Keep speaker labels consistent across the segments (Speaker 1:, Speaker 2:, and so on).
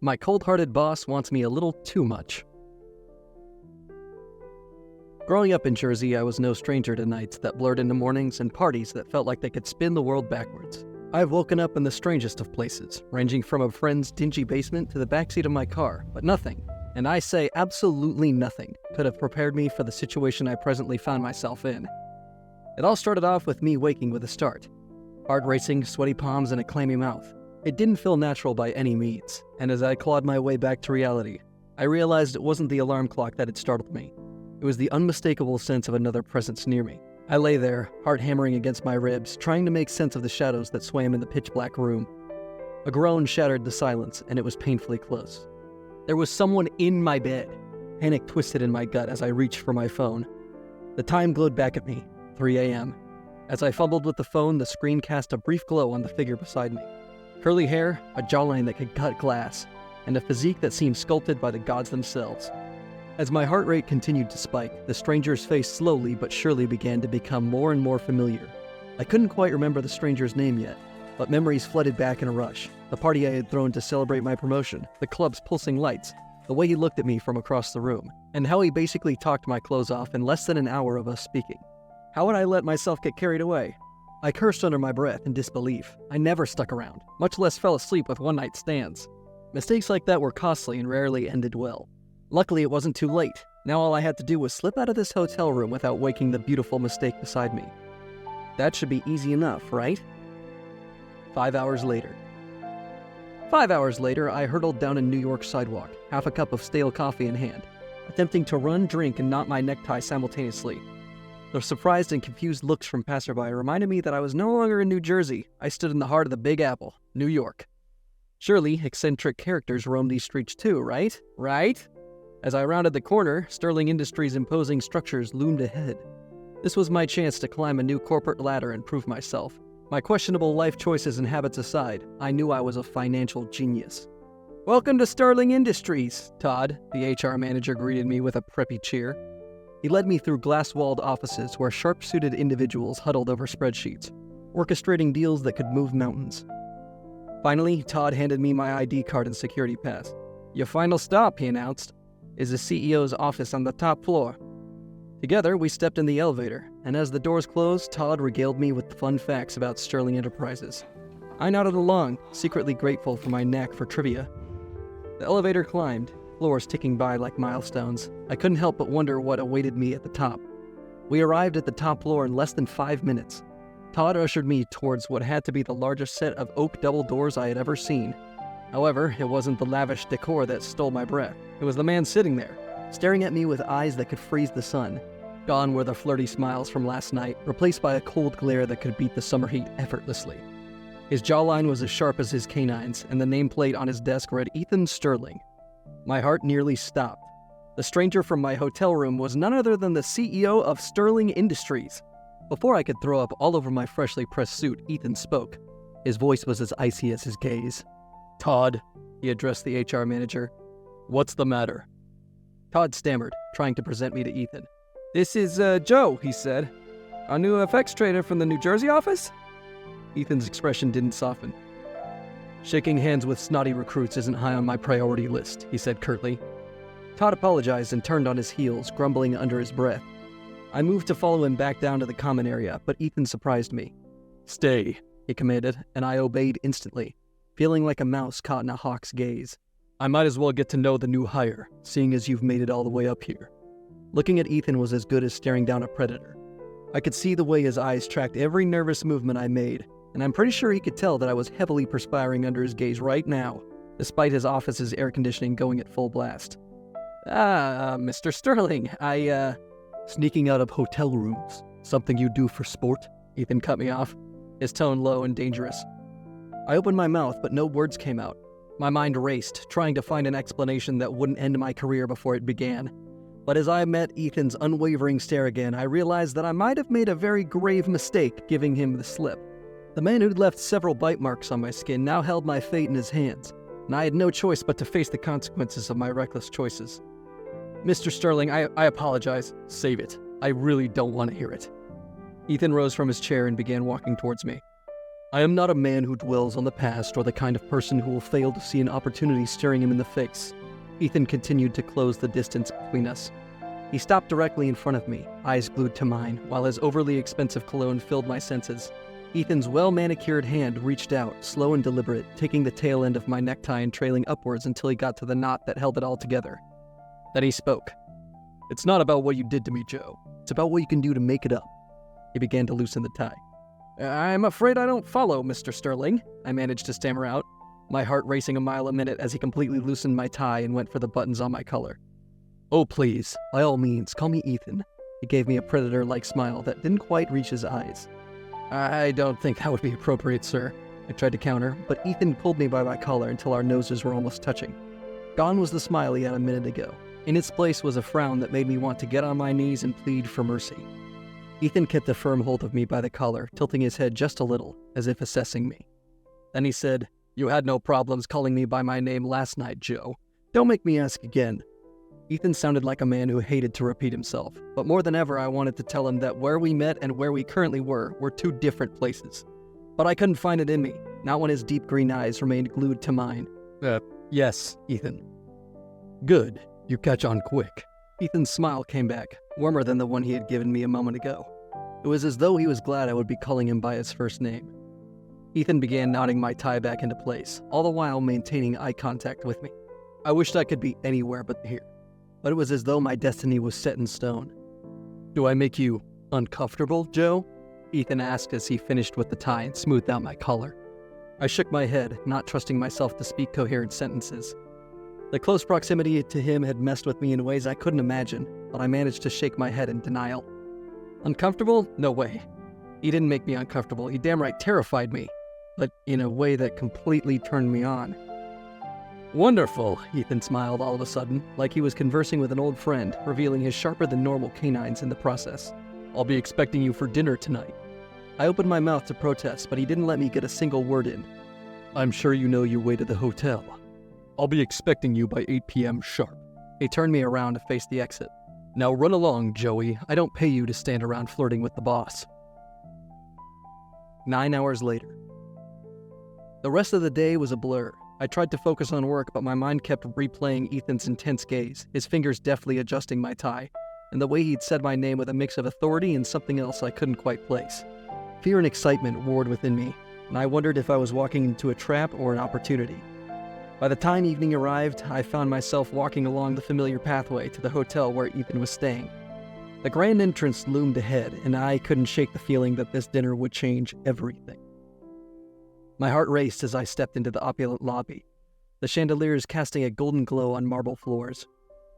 Speaker 1: My cold-hearted boss wants me a little too much. Growing up in Jersey, I was no stranger to nights that blurred into mornings and parties that felt like they could spin the world backwards. I've woken up in the strangest of places, ranging from a friend's dingy basement to the backseat of my car, but nothing, and I say absolutely nothing, could have prepared me for the situation I presently found myself in. It all started off with me waking with a start. Heart racing, sweaty palms, and a clammy mouth. It didn't feel natural by any means, and as I clawed my way back to reality, I realized it wasn't the alarm clock that had startled me. It was the unmistakable sense of another presence near me. I lay there, heart hammering against my ribs, trying to make sense of the shadows that swam in the pitch-black room. A groan shattered the silence, and it was painfully close. There was someone in my bed. Panic twisted in my gut as I reached for my phone. The time glowed back at me, 3 a.m. As I fumbled with the phone, the screen cast a brief glow on the figure beside me. Curly hair, a jawline that could cut glass, and a physique that seemed sculpted by the gods themselves. As my heart rate continued to spike, the stranger's face slowly but surely began to become more and more familiar. I couldn't quite remember the stranger's name yet, but memories flooded back in a rush. The party I had thrown to celebrate my promotion, the club's pulsing lights, the way he looked at me from across the room, and how he basically talked my clothes off in less than an hour of us speaking. How would I let myself get carried away? I cursed under my breath in disbelief. I never stuck around, much less fell asleep with one-night stands. Mistakes like that were costly and rarely ended well. Luckily, it wasn't too late. Now all I had to do was slip out of this hotel room without waking the beautiful mistake beside me. That should be easy enough, right? 5 hours later. 5 hours later, I hurtled down a New York sidewalk, half a cup of stale coffee in hand, attempting to run, drink, and knot my necktie simultaneously. The surprised and confused looks from passerby reminded me that I was no longer in New Jersey. I stood in the heart of the Big Apple, New York. Surely, eccentric characters roam these streets too, right? Right? As I rounded the corner, Sterling Industries' imposing structures loomed ahead. This was my chance to climb a new corporate ladder and prove myself. My questionable life choices and habits aside, I knew I was a financial genius. "Welcome to Sterling Industries, Todd," the HR manager greeted me with a preppy cheer. He led me through glass-walled offices where sharp-suited individuals huddled over spreadsheets, orchestrating deals that could move mountains. Finally, Todd handed me my ID card and security pass. "Your final stop," he announced, "is the CEO's office on the top floor." Together, we stepped in the elevator, and as the doors closed, Todd regaled me with fun facts about Sterling Enterprises. I nodded along, secretly grateful for my knack for trivia. The elevator climbed, floors ticking by like milestones. I couldn't help but wonder what awaited me at the top. We arrived at the top floor in less than 5 minutes. Todd ushered me towards what had to be the largest set of oak double doors I had ever seen. However, it wasn't the lavish decor that stole my breath. It was the man sitting there, staring at me with eyes that could freeze the sun. Gone were the flirty smiles from last night, replaced by a cold glare that could beat the summer heat effortlessly. His jawline was as sharp as his canines, and the nameplate on his desk read Ethan Sterling. My heart nearly stopped. The stranger from my hotel room was none other than the CEO of Sterling Industries. Before I could throw up all over my freshly pressed suit, Ethan spoke. His voice was as icy as his gaze. "Todd," he addressed the HR manager. "What's the matter?" Todd stammered, trying to present me to Ethan. "This is, Joe," he said. "Our new FX trader from the New Jersey office?" Ethan's expression didn't soften. "Shaking hands with snotty recruits isn't high on my priority list," he said curtly. Todd apologized and turned on his heels, grumbling under his breath. I moved to follow him back down to the common area, but Ethan surprised me. "Stay," he commanded, and I obeyed instantly, feeling like a mouse caught in a hawk's gaze. "I might as well get to know the new hire, seeing as you've made it all the way up here." Looking at Ethan was as good as staring down a predator. I could see the way his eyes tracked every nervous movement I made, and I'm pretty sure he could tell that I was heavily perspiring under his gaze right now, despite his office's air conditioning going at full blast. Mr. Sterling, Sneaking out of hotel rooms, something you do for sport?" Ethan cut me off, his tone low and dangerous. I opened my mouth, but no words came out. My mind raced, trying to find an explanation that wouldn't end my career before it began. But as I met Ethan's unwavering stare again, I realized that I might have made a very grave mistake giving him the slip. The man who'd left several bite marks on my skin now held my fate in his hands, and I had no choice but to face the consequences of my reckless choices. "Mr. Sterling, I apologize." "Save it. I really don't want to hear it." Ethan rose from his chair and began walking towards me. I am not a man who dwells on the past or the kind of person who will fail to see an opportunity staring him in the face. Ethan continued to close the distance between us. He stopped directly in front of me, eyes glued to mine, while his overly expensive cologne filled my senses. Ethan's well-manicured hand reached out, slow and deliberate, taking the tail end of my necktie and trailing upwards until he got to the knot that held it all together. Then he spoke. "It's not about what you did to me, Joe. It's about what you can do to make it up." He began to loosen the tie. "I'm afraid I don't follow, Mr. Sterling," I managed to stammer out, my heart racing a mile a minute as he completely loosened my tie and went for the buttons on my collar. "Oh, please, by all means, call me Ethan." He gave me a predator-like smile that didn't quite reach his eyes. "I don't think that would be appropriate, sir," I tried to counter, but Ethan pulled me by my collar until our noses were almost touching. Gone was the smile he had a minute ago. In its place was a frown that made me want to get on my knees and plead for mercy. Ethan kept a firm hold of me by the collar, tilting his head just a little, as if assessing me. Then he said, "You had no problems calling me by my name last night, Joe. Don't make me ask again." Ethan sounded like a man who hated to repeat himself, but more than ever I wanted to tell him that where we met and where we currently were two different places. But I couldn't find it in me, not when his deep green eyes remained glued to mine. Yes, Ethan." "Good. You catch on quick." Ethan's smile came back, warmer than the one he had given me a moment ago. It was as though he was glad I would be calling him by his first name. Ethan began knotting my tie back into place, all the while maintaining eye contact with me. I wished I could be anywhere but here, but it was as though my destiny was set in stone. "Do I make you uncomfortable, Joe?" Ethan asked as he finished with the tie and smoothed out my collar. I shook my head, not trusting myself to speak coherent sentences. The close proximity to him had messed with me in ways I couldn't imagine, but I managed to shake my head in denial. "Uncomfortable? No way. He didn't make me uncomfortable. He damn right terrified me, but in a way that completely turned me on." "Wonderful," Ethan smiled all of a sudden, like he was conversing with an old friend, revealing his sharper-than-normal canines in the process. "I'll be expecting you for dinner tonight." I opened my mouth to protest, but he didn't let me get a single word in. "I'm sure you know your way to the hotel. I'll be expecting you by 8 p.m. sharp." He turned me around to face the exit. "Now run along, Joey. I don't pay you to stand around flirting with the boss." 9 hours later. The rest of the day was a blur. I tried to focus on work, but my mind kept replaying Ethan's intense gaze, his fingers deftly adjusting my tie, and the way he'd said my name with a mix of authority and something else I couldn't quite place. Fear and excitement warred within me, and I wondered if I was walking into a trap or an opportunity. By the time evening arrived, I found myself walking along the familiar pathway to the hotel where Ethan was staying. The grand entrance loomed ahead, and I couldn't shake the feeling that this dinner would change everything. My heart raced as I stepped into the opulent lobby, the chandeliers casting a golden glow on marble floors.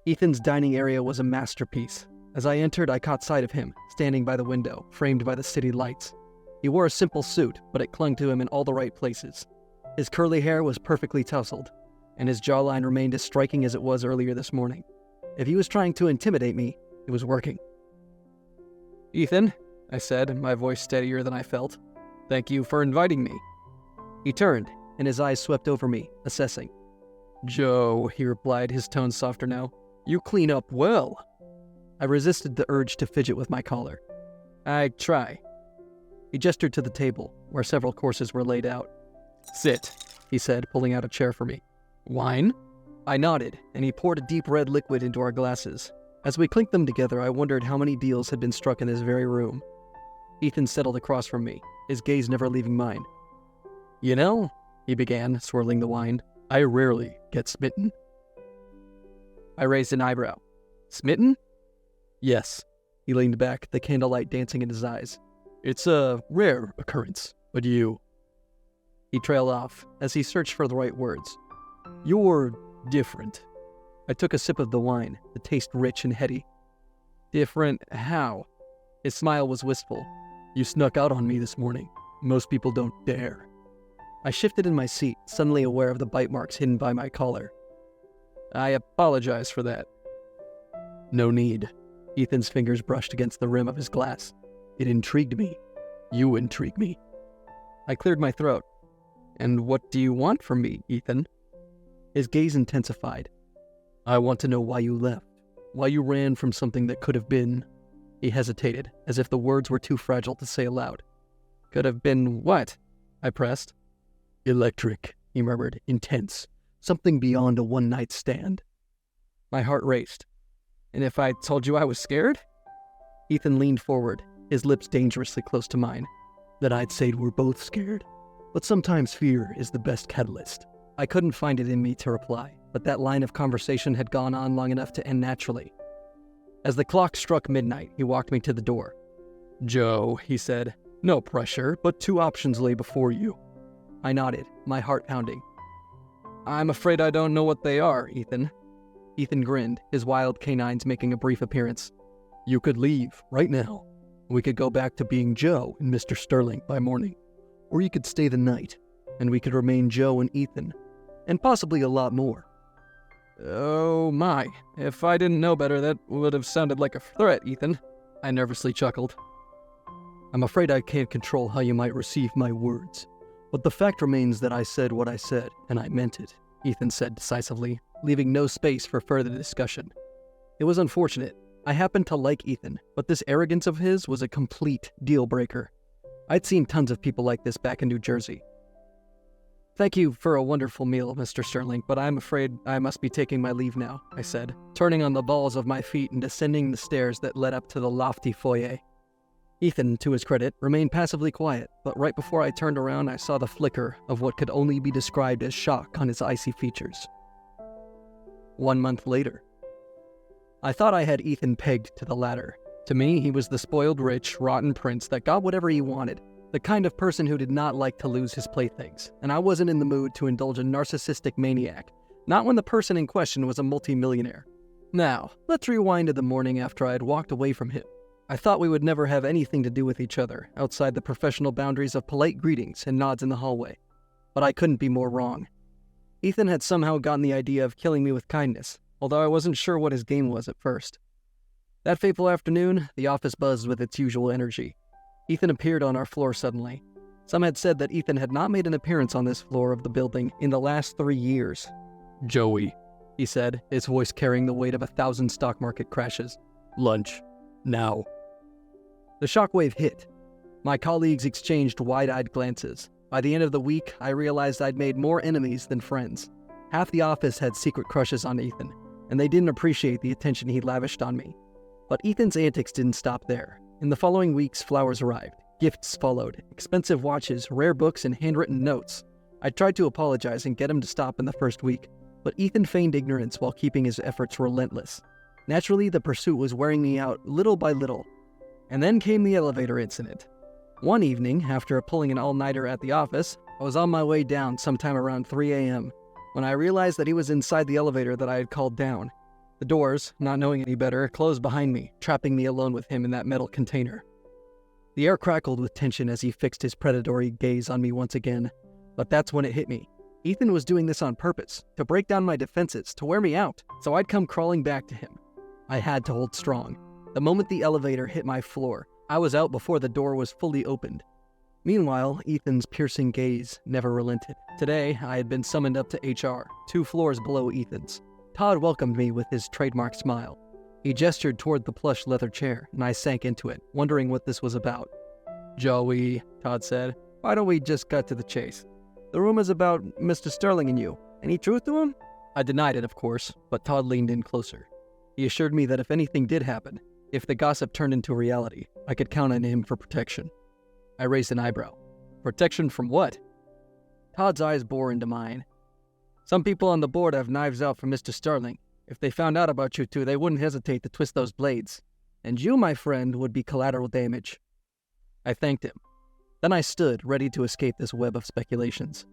Speaker 1: Ethan's dining area was a masterpiece. As I entered, I caught sight of him, standing by the window, framed by the city lights. He wore a simple suit, but it clung to him in all the right places. His curly hair was perfectly tousled, and his jawline remained as striking as it was earlier this morning. If he was trying to intimidate me, it was working. "Ethan," I said, my voice steadier than I felt, "thank you for inviting me." He turned, and his eyes swept over me, assessing. "Joe," he replied, his tone softer now, "you clean up well." I resisted the urge to fidget with my collar. "I try." He gestured to the table, where several courses were laid out. "Sit," he said, pulling out a chair for me. "Wine?" I nodded, and he poured a deep red liquid into our glasses. As we clinked them together, I wondered how many deals had been struck in this very room. Ethan settled across from me, his gaze never leaving mine. "You know," he began, swirling the wine, "I rarely get smitten." I raised an eyebrow. "Smitten?" "Yes." He leaned back, the candlelight dancing in his eyes. "It's a rare occurrence, but you..." He trailed off, as he searched for the right words. "You're different." I took a sip of the wine, the taste rich and heady. "Different how?" His smile was wistful. "You snuck out on me this morning. Most people don't dare." I shifted in my seat, suddenly aware of the bite marks hidden by my collar. "I apologize for that." "No need." Ethan's fingers brushed against the rim of his glass. "It intrigued me. You intrigue me." I cleared my throat. "And what do you want from me, Ethan?" His gaze intensified. "I want to know why you left. Why you ran from something that could have been..." He hesitated, as if the words were too fragile to say aloud. "Could have been what?" I pressed. Electric, he murmured, intense. Something beyond a one-night stand. My heart raced. And if I told you I was scared? Ethan leaned forward, his lips dangerously close to mine. Then I'd say we're both scared. But sometimes fear is the best catalyst. I couldn't find it in me to reply, but that line of conversation had gone on long enough to end naturally. As the clock struck midnight, he walked me to the door. Joe, he said, no pressure, but 2 options lay before you. I nodded, my heart pounding. I'm afraid I don't know what they are, Ethan. Ethan grinned, his wild canines making a brief appearance. You could leave, right now. We could go back to being Joe and Mr. Sterling by morning. Or you could stay the night, and we could remain Joe and Ethan, and possibly a lot more. Oh my, if I didn't know better, that would have sounded like a threat, Ethan. I nervously chuckled. I'm afraid I can't control how you might receive my words, but the fact remains that I said what I said, and I meant it, Ethan said decisively, leaving no space for further discussion. It was unfortunate. I happened to like Ethan, but this arrogance of his was a complete deal-breaker. I'd seen tons of people like this back in New Jersey. Thank you for a wonderful meal, Mr. Sterling, but I'm afraid I must be taking my leave now, I said, turning on the balls of my feet and descending the stairs that led up to the lofty foyer. Ethan, to his credit, remained passively quiet, but right before I turned around, I saw the flicker of what could only be described as shock on his icy features. 1 month later. I thought I had Ethan pegged to the ladder. To me, he was the spoiled rich, rotten prince that got whatever he wanted, the kind of person who did not like to lose his playthings, and I wasn't in the mood to indulge a narcissistic maniac, not when the person in question was a multimillionaire. Now, let's rewind to the morning after I had walked away from him. I thought we would never have anything to do with each other, outside the professional boundaries of polite greetings and nods in the hallway. But I couldn't be more wrong. Ethan had somehow gotten the idea of killing me with kindness, although I wasn't sure what his game was at first. That fateful afternoon, the office buzzed with its usual energy. Ethan appeared on our floor suddenly. Some had said that Ethan had not made an appearance on this floor of the building in the last 3 years. Joey, he said, his voice carrying the weight of 1,000 stock market crashes. Lunch. Now. The shockwave hit. My colleagues exchanged wide-eyed glances. By the end of the week, I realized I'd made more enemies than friends. Half the office had secret crushes on Ethan, and they didn't appreciate the attention he lavished on me. But Ethan's antics didn't stop there. In the following weeks, flowers arrived. Gifts followed. Expensive watches, rare books, and handwritten notes. I tried to apologize and get him to stop in the first week, but Ethan feigned ignorance while keeping his efforts relentless. Naturally, the pursuit was wearing me out little by little. And then came the elevator incident. One evening, after pulling an all-nighter at the office, I was on my way down sometime around 3 a.m. when I realized that he was inside the elevator that I had called down. The doors, not knowing any better, closed behind me, trapping me alone with him in that metal container. The air crackled with tension as he fixed his predatory gaze on me once again. But that's when it hit me. Ethan was doing this on purpose, to break down my defenses, to wear me out, so I'd come crawling back to him. I had to hold strong. The moment the elevator hit my floor, I was out before the door was fully opened. Meanwhile, Ethan's piercing gaze never relented. Today, I had been summoned up to HR, 2 floors below Ethan's. Todd welcomed me with his trademark smile. He gestured toward the plush leather chair, and I sank into it, wondering what this was about. Joey, Todd said, why don't we just cut to the chase? The rumors about Mr. Sterling and you. Any truth to him? I denied it, of course, but Todd leaned in closer. He assured me that if anything did happen, if the gossip turned into reality, I could count on him for protection. I raised an eyebrow. Protection from what? Todd's eyes bore into mine. Some people on the board have knives out for Mr. Sterling. If they found out about you two, they wouldn't hesitate to twist those blades. And you, my friend, would be collateral damage. I thanked him. Then I stood, ready to escape this web of speculations.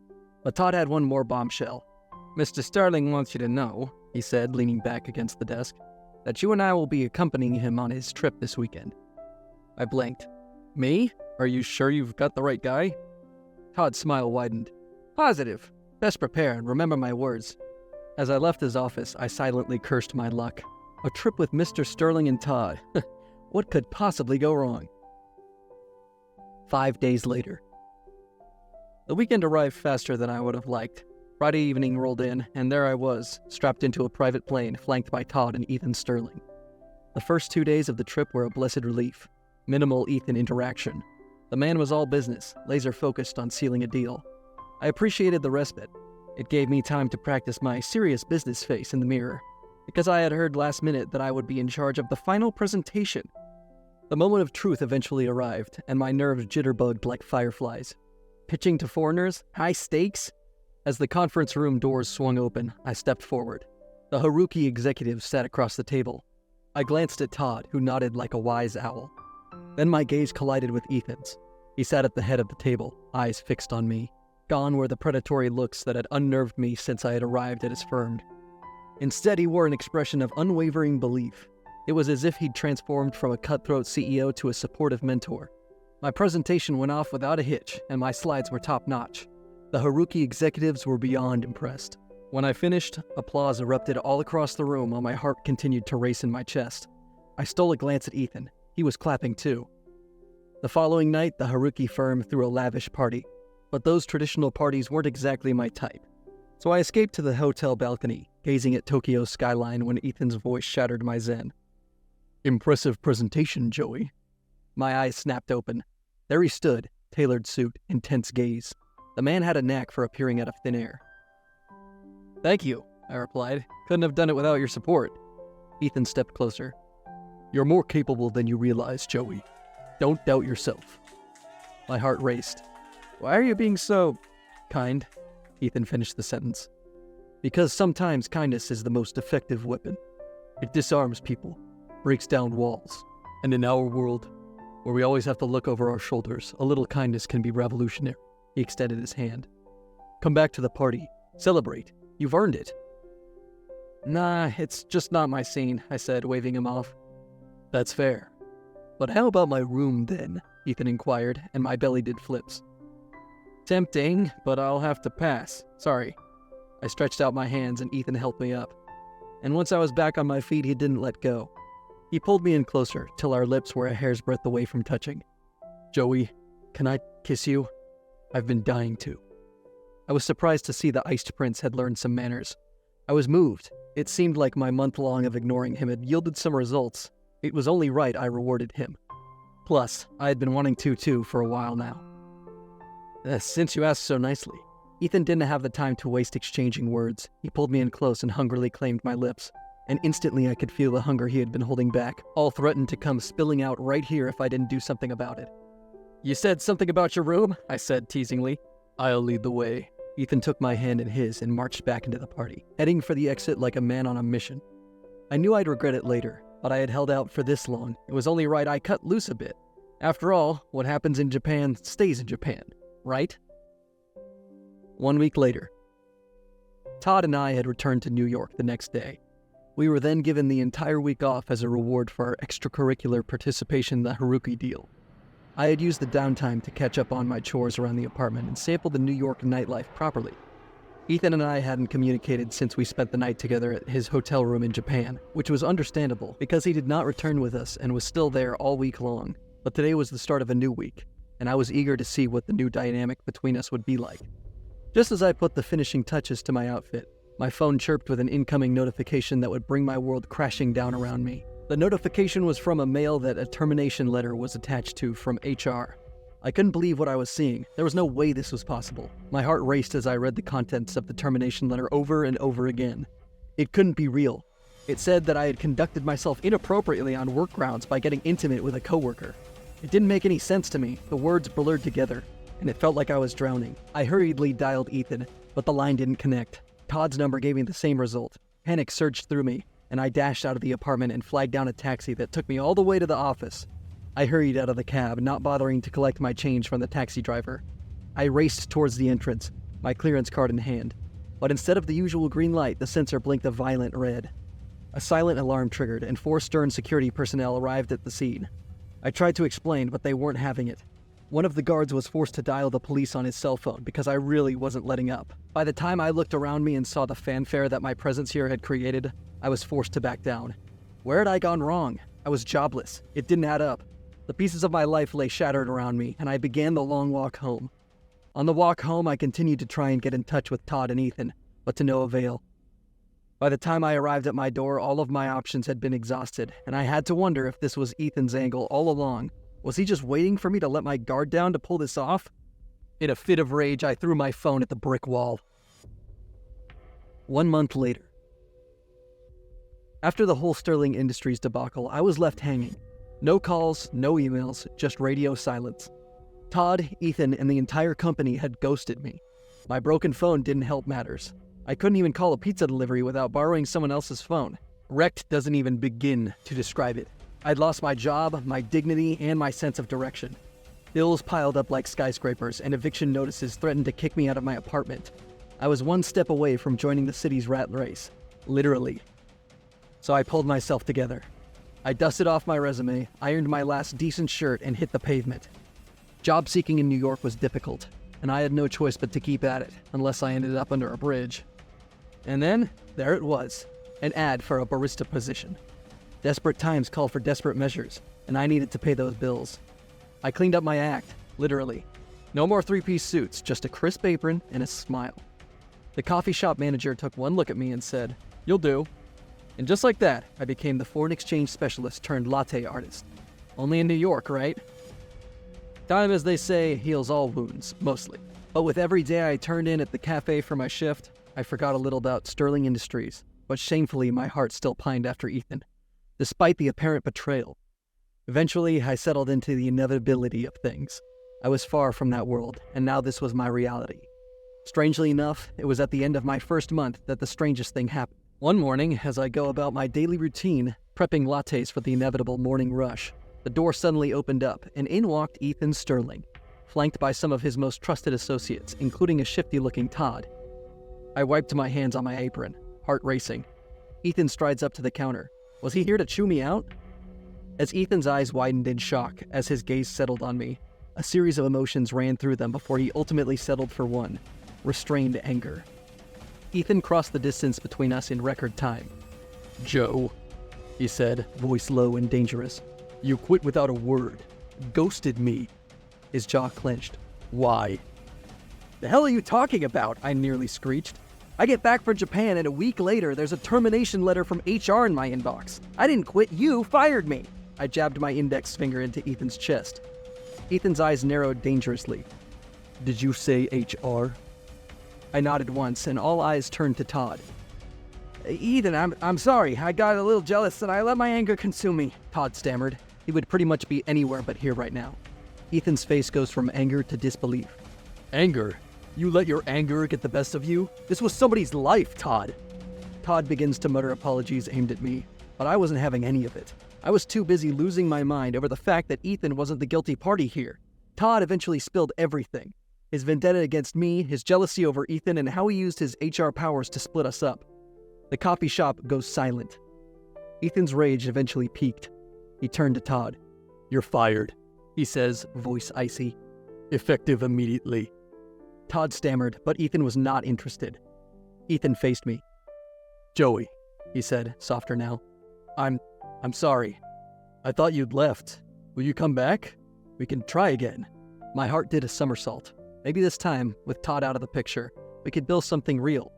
Speaker 1: But Todd had one more bombshell. Mr. Sterling wants you to know, he said, leaning back against the desk, that you and I will be accompanying him on his trip this weekend. I blinked. Me? Are you sure you've got the right guy? Todd's smile widened. Positive. Best prepare and remember my words. As I left his office, I silently cursed my luck. A trip with Mr. Sterling and Todd. What could possibly go wrong? 5 days later. The weekend arrived faster than I would have liked. Friday evening rolled in, and there I was, strapped into a private plane, flanked by Todd and Ethan Sterling. The first 2 days of the trip were a blessed relief. Minimal Ethan interaction. The man was all business, laser-focused on sealing a deal. I appreciated the respite. It gave me time to practice my serious business face in the mirror, because I had heard last minute that I would be in charge of the final presentation. The moment of truth eventually arrived, and my nerves jitterbugged like fireflies. Pitching to foreigners? High stakes? As the conference room doors swung open, I stepped forward. The Haruki executive sat across the table. I glanced at Todd, who nodded like a wise owl. Then my gaze collided with Ethan's. He sat at the head of the table, eyes fixed on me. Gone were the predatory looks that had unnerved me since I had arrived at his firm. Instead, he wore an expression of unwavering belief. It was as if he'd transformed from a cutthroat CEO to a supportive mentor. My presentation went off without a hitch, and my slides were top-notch. The Haruki executives were beyond impressed. When I finished, applause erupted all across the room while my heart continued to race in my chest. I stole a glance at Ethan. He was clapping too. The following night, the Haruki firm threw a lavish party. But those traditional parties weren't exactly my type. So I escaped to the hotel balcony, gazing at Tokyo's skyline when Ethan's voice shattered my zen. "Impressive presentation, Joey." My eyes snapped open. There he stood, tailored suit, intense gaze. The man had a knack for appearing out of thin air. "Thank you," I replied. "Couldn't have done it without your support." Ethan stepped closer. "You're more capable than you realize, Joey. Don't doubt yourself." My heart raced. "Why are you being so kind?" Ethan finished the sentence. "Because sometimes kindness is the most effective weapon. It disarms people, breaks down walls. And in our world, where we always have to look over our shoulders, a little kindness can be revolutionary." He extended his hand. "Come back to the party. Celebrate. You've earned it." "Nah, it's just not my scene," I said, waving him off. "That's fair. But how about my room then?" Ethan inquired, and my belly did flips. "Tempting, but I'll have to pass. Sorry." I stretched out my hands and Ethan helped me up. And once I was back on my feet, he didn't let go. He pulled me in closer till our lips were a hair's breadth away from touching. "Joey, can I kiss you? I've been dying to." I was surprised to see the iced prince had learned some manners. I was moved. It seemed like my month-long of ignoring him had yielded some results. It was only right I rewarded him. Plus, I had been wanting to too for a while now. Since you asked so nicely." Ethan didn't have the time to waste exchanging words. He pulled me in close and hungrily claimed my lips. And instantly I could feel the hunger he had been holding back, all threatened to come spilling out right here if I didn't do something about it. "You said something about your room?" I said teasingly. "I'll lead the way." Ethan took my hand in his and marched back into the party, heading for the exit like a man on a mission. I knew I'd regret it later, but I had held out for this long. It was only right I cut loose a bit. After all, what happens in Japan stays in Japan. Right? 1 week later. Todd and I had returned to New York the next day. We were then given the entire week off as a reward for our extracurricular participation in the Haruki deal. I had used the downtime to catch up on my chores around the apartment and sample the New York nightlife properly. Ethan and I hadn't communicated since we spent the night together at his hotel room in Japan, which was understandable because he did not return with us and was still there all week long. But today was the start of a new week, and I was eager to see what the new dynamic between us would be like. Just as I put the finishing touches to my outfit, my phone chirped with an incoming notification that would bring my world crashing down around me. The notification was from a mail that a termination letter was attached to from HR. I couldn't believe what I was seeing. There was no way this was possible. My heart raced as I read the contents of the termination letter over and over again. It couldn't be real. It said that I had conducted myself inappropriately on work grounds by getting intimate with a coworker. It didn't make any sense to me. The words blurred together, and it felt like I was drowning. I hurriedly dialed Ethan, but the line didn't connect. Todd's number gave me the same result. Panic surged through me, and I dashed out of the apartment and flagged down a taxi that took me all the way to the office. I hurried out of the cab, not bothering to collect my change from the taxi driver. I raced towards the entrance, my clearance card in hand. But instead of the usual green light, the sensor blinked a violent red. A silent alarm triggered, and 4 stern security personnel arrived at the scene. I tried to explain, but they weren't having it. One of the guards was forced to dial the police on his cell phone because I really wasn't letting up. By the time I looked around me and saw the fanfare that my presence here had created, I was forced to back down. Where had I gone wrong? I was jobless. It didn't add up. The pieces of my life lay shattered around me, and I began the long walk home. On the walk home, I continued to try and get in touch with Todd and Ethan, but to no avail. By the time I arrived at my door, all of my options had been exhausted, and I had to wonder if this was Ethan's angle all along. Was he just waiting for me to let my guard down to pull this off? In a fit of rage, I threw my phone at the brick wall. 1 month later. After the whole Sterling Industries debacle, I was left hanging. No calls, no emails, just radio silence. Todd, Ethan, and the entire company had ghosted me. My broken phone didn't help matters. I couldn't even call a pizza delivery without borrowing someone else's phone. Wrecked doesn't even begin to describe it. I'd lost my job, my dignity, and my sense of direction. Bills piled up like skyscrapers, and eviction notices threatened to kick me out of my apartment. I was one step away from joining the city's rat race. Literally. So I pulled myself together. I dusted off my resume, ironed my last decent shirt, and hit the pavement. Job seeking in New York was difficult, and I had no choice but to keep at it, unless I ended up under a bridge. And then, there it was, an ad for a barista position. Desperate times call for desperate measures, and I needed to pay those bills. I cleaned up my act, literally. No more three-piece suits, just a crisp apron and a smile. The coffee shop manager took one look at me and said, "You'll do." And just like that, I became the foreign exchange specialist turned latte artist. Only in New York, right? Time, as they say, heals all wounds, mostly. But with every day I turned in at the cafe for my shift, I forgot a little about Sterling Industries, but shamefully my heart still pined after Ethan, despite the apparent betrayal. Eventually, I settled into the inevitability of things. I was far from that world, and now this was my reality. Strangely enough, it was at the end of my first month that the strangest thing happened. One morning, as I go about my daily routine, prepping lattes for the inevitable morning rush, the door suddenly opened up, and in walked Ethan Sterling, flanked by some of his most trusted associates, including a shifty-looking Todd. I wiped my hands on my apron, heart racing. Ethan strides up to the counter. Was he here to chew me out? As Ethan's eyes widened in shock as his gaze settled on me, a series of emotions ran through them before he ultimately settled for one: restrained anger. Ethan crossed the distance between us in record time. "Joe," he said, voice low and dangerous. "You quit without a word. Ghosted me." His jaw clenched. "Why?" "The hell are you talking about?" I nearly screeched. "I get back from Japan and a week later there's a termination letter from HR in my inbox. I didn't quit, you fired me." I jabbed my index finger into Ethan's chest. Ethan's eyes narrowed dangerously. "Did you say HR?" I nodded once, and all eyes turned to Todd. "Ethan, I'm sorry. I got a little jealous and I let my anger consume me," Todd stammered. He would pretty much be anywhere but here right now. Ethan's face goes from anger to disbelief. "Anger? You let your anger get the best of you? This was somebody's life, Todd." Todd begins to mutter apologies aimed at me, but I wasn't having any of it. I was too busy losing my mind over the fact that Ethan wasn't the guilty party here. Todd eventually spilled everything. His vendetta against me, his jealousy over Ethan, and how he used his HR powers to split us up. The coffee shop goes silent. Ethan's rage eventually peaked. He turned to Todd. "You're fired," he says, voice icy. "Effective immediately." Todd stammered, but Ethan was not interested. Ethan faced me. "Joey," he said, softer now. I'm sorry. I thought you'd left. Will you come back? We can try again." My heart did a somersault. Maybe this time, with Todd out of the picture, we could build something real.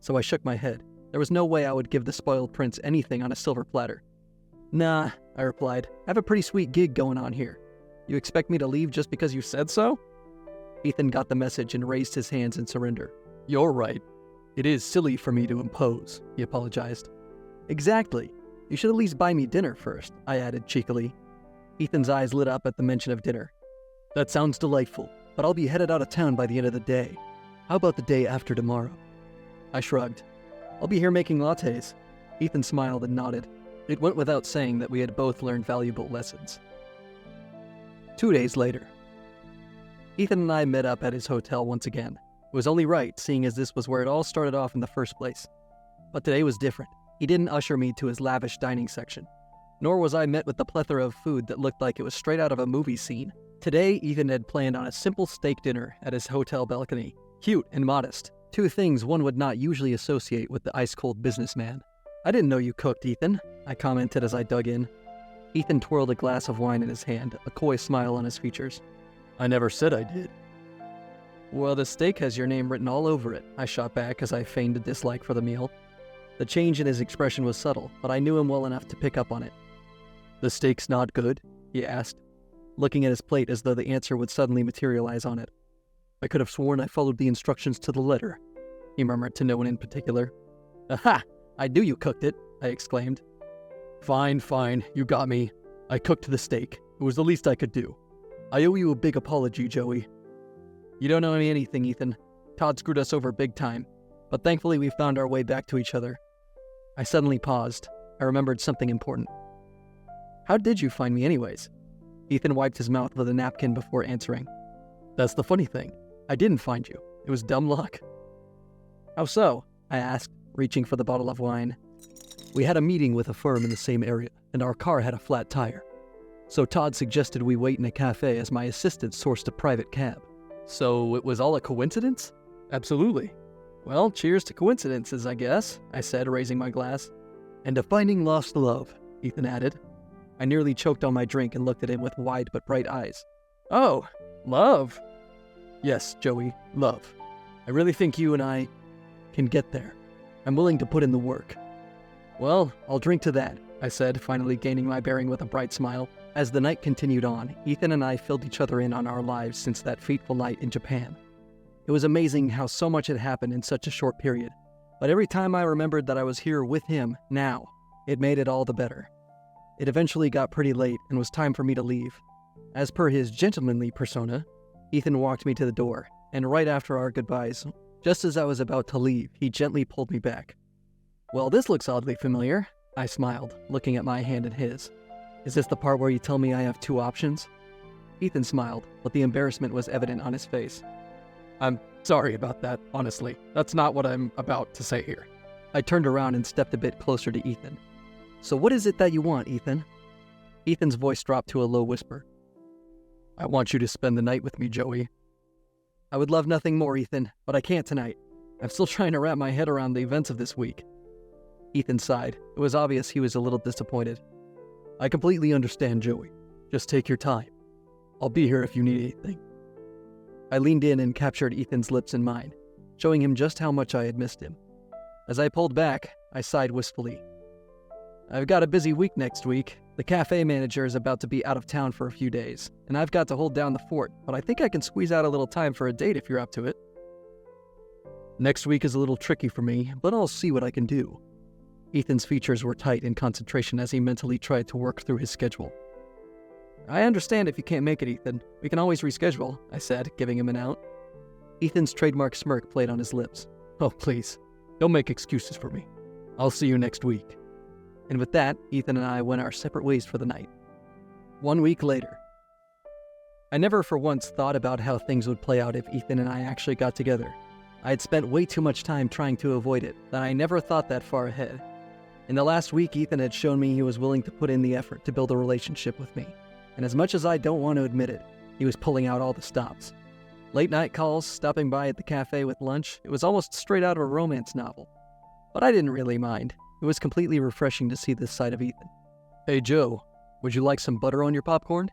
Speaker 1: So I shook my head. There was no way I would give the spoiled prince anything on a silver platter. "Nah," I replied. "I have a pretty sweet gig going on here. You expect me to leave just because you said so?" Ethan got the message and raised his hands in surrender. "You're right. It is silly for me to impose," he apologized. "Exactly. You should at least buy me dinner first," I added cheekily. Ethan's eyes lit up at the mention of dinner. "That sounds delightful, but I'll be headed out of town by the end of the day. How about the day after tomorrow?" I shrugged. "I'll be here making lattes." Ethan smiled and nodded. It went without saying that we had both learned valuable lessons. 2 days later. Ethan and I met up at his hotel once again. It was only right, seeing as this was where it all started off in the first place. But today was different. He didn't usher me to his lavish dining section, nor was I met with the plethora of food that looked like it was straight out of a movie scene. Today, Ethan had planned on a simple steak dinner at his hotel balcony. Cute and modest. Two things one would not usually associate with the ice-cold businessman. "I didn't know you cooked, Ethan," I commented as I dug in. Ethan twirled a glass of wine in his hand, a coy smile on his features. "I never said I did." "Well, the steak has your name written all over it," I shot back as I feigned a dislike for the meal. The change in his expression was subtle, but I knew him well enough to pick up on it. "The steak's not good?" he asked. looking at his plate as though the answer would suddenly materialize on it. I could have sworn I followed the instructions to the letter, he murmured to no one in particular. Aha! I knew you cooked it, I exclaimed. Fine, you got me. I cooked the steak. It was the least I could do. I owe you a big apology, Joey. You don't owe me anything, Ethan. Todd screwed us over big time, but thankfully we found our way back to each other. I suddenly paused. I remembered something important. How did you find me anyways? Ethan wiped his mouth with a napkin before answering. That's the funny thing. I didn't find you. It was dumb luck. How so? I asked, reaching for the bottle of wine. We had a meeting with a firm in the same area, and our car had a flat tire. So Todd suggested we wait in a cafe as my assistant sourced a private cab. So it was all a coincidence? Absolutely. Well, cheers to coincidences, I guess, I said, raising my glass. And to finding lost love, Ethan added. I nearly choked on my drink and looked at him with wide but bright eyes. Oh, love? Yes, Joey, love. I really think you and I can get there. I'm willing to put in the work. Well, I'll drink to that, I said, finally gaining my bearing with a bright smile. As the night continued on, Ethan and I filled each other in on our lives since that fateful night in Japan. It was amazing how so much had happened in such a short period, but every time I remembered that I was here with him, now, it made it all the better. It eventually got pretty late and was time for me to leave. As per his gentlemanly persona, Ethan walked me to the door, and right after our goodbyes, just as I was about to leave, he gently pulled me back. Well, this looks oddly familiar, I smiled, looking at my hand in his. Is this the part where you tell me I have two options? Ethan smiled, but the embarrassment was evident on his face. I'm sorry about that, honestly. That's not what I'm about to say here. I turned around and stepped a bit closer to Ethan. So what is it that you want, Ethan? Ethan's voice dropped to a low whisper. I want you to spend the night with me, Joey. I would love nothing more, Ethan, but I can't tonight. I'm still trying to wrap my head around the events of this week. Ethan sighed. It was obvious he was a little disappointed. I completely understand, Joey. Just take your time. I'll be here if you need anything. I leaned in and captured Ethan's lips in mine, showing him just how much I had missed him. As I pulled back, I sighed wistfully. I've got a busy week next week. The cafe manager is about to be out of town for a few days, and I've got to hold down the fort, but I think I can squeeze out a little time for a date if you're up to it. Next week is a little tricky for me, but I'll see what I can do. Ethan's features were tight in concentration as he mentally tried to work through his schedule. I understand if you can't make it, Ethan. We can always reschedule, I said, giving him an out. Ethan's trademark smirk played on his lips. Oh, please, don't make excuses for me. I'll see you next week. And with that, Ethan and I went our separate ways for the night. 1 week later. I never for once thought about how things would play out if Ethan and I actually got together. I had spent way too much time trying to avoid it, that I never thought that far ahead. In the last week, Ethan had shown me he was willing to put in the effort to build a relationship with me. And as much as I don't want to admit it, he was pulling out all the stops. Late night calls, stopping by at the cafe with lunch, it was almost straight out of a romance novel. But I didn't really mind. It was completely refreshing to see this side of Ethan. Hey Joe, would you like some butter on your popcorn?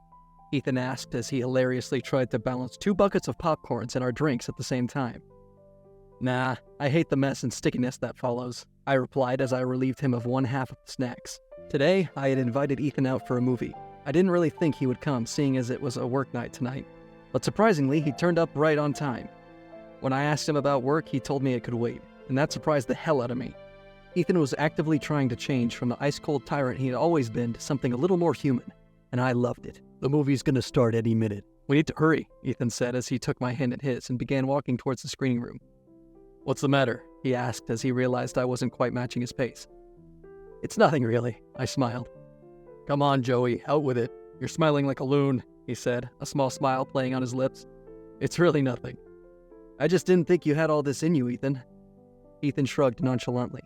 Speaker 1: Ethan asked as he hilariously tried to balance 2 buckets of popcorns and our drinks at the same time. Nah, I hate the mess and stickiness that follows, I replied as I relieved him of one half of the snacks. Today, I had invited Ethan out for a movie. I didn't really think he would come, seeing as it was a work night tonight. But surprisingly, he turned up right on time. When I asked him about work, he told me it could wait, and that surprised the hell out of me. Ethan was actively trying to change from the ice-cold tyrant he had always been to something a little more human, and I loved it. The movie's gonna start any minute. We need to hurry, Ethan said as he took my hand in his and began walking towards the screening room. What's the matter? He asked as he realized I wasn't quite matching his pace. It's nothing really, I smiled. Come on, Joey, out with it. You're smiling like a loon, he said, a small smile playing on his lips. It's really nothing. I just didn't think you had all this in you, Ethan. Ethan shrugged nonchalantly.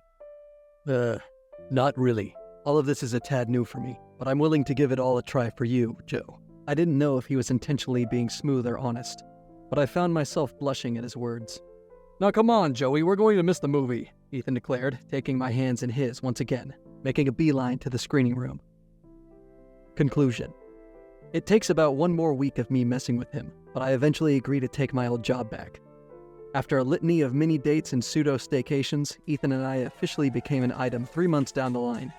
Speaker 1: Not really. All of this is a tad new for me, but I'm willing to give it all a try for you, Joe. I didn't know if he was intentionally being smooth or honest, but I found myself blushing at his words. Now come on, Joey, we're going to miss the movie, Ethan declared, taking my hands in his once again, making a beeline to the screening room. Conclusion. It takes about 1 more week of me messing with him, but I eventually agree to take my old job back. After a litany of mini dates and pseudo-staycations, Ethan and I officially became an item 3 months down the line.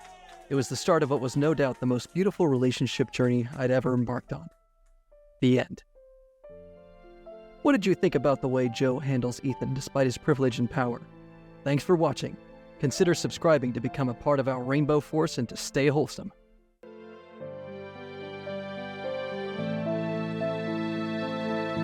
Speaker 1: It was the start of what was no doubt the most beautiful relationship journey I'd ever embarked on. The end. What did you think about the way Joe handles Ethan despite his privilege and power? Thanks for watching. Consider subscribing to become a part of our Rainbow Force and to stay wholesome.